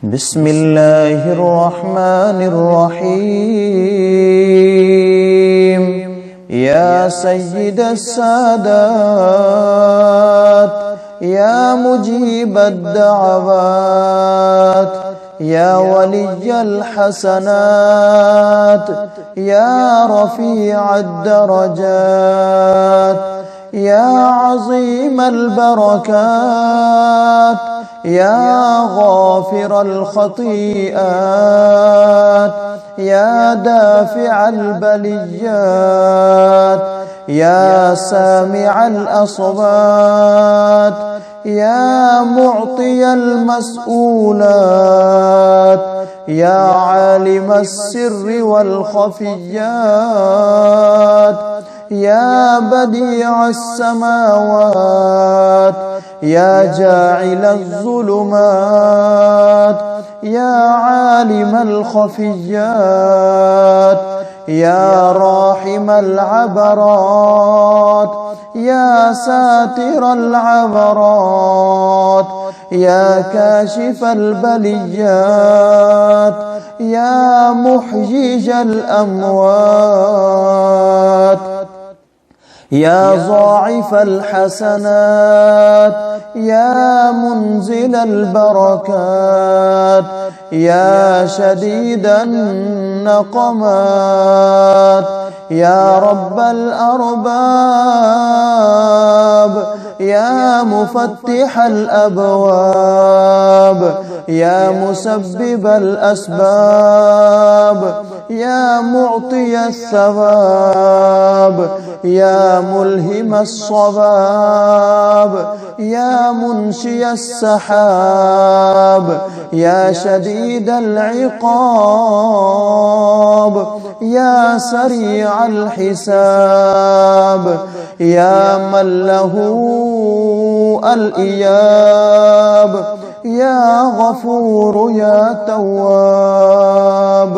بسم الله الرحمن الرحيم. يا سيد السادات، يا مجيب الدعوات، يا ولي الحسنات، يا رفيع الدرجات، يا عظيم البركات، يا غافر الخطيئات، يا دافع البليات، يا سامع الأصوات، يا معطي المسؤولات، يا عالم السر والخفيات، يا بديع السماوات، يا جاعل الظلمات، يا عالم الخفيات، يا راحم العبرات، يا ساتر العبرات، يا كاشف البليات، يا محيي الأموات، يا ضاعف الحسنات، يا منزل البركات، يا شديد النقمات، يا رب الأرباب، يا مفتح الأبواب، يا مسبب الأسباب، يا معطي الثواب، يا ملهم الصواب، يا منشي السحاب، يا شديد العقاب، يا سريع الحساب، يا من له الإياب، يا غفور يا تواب.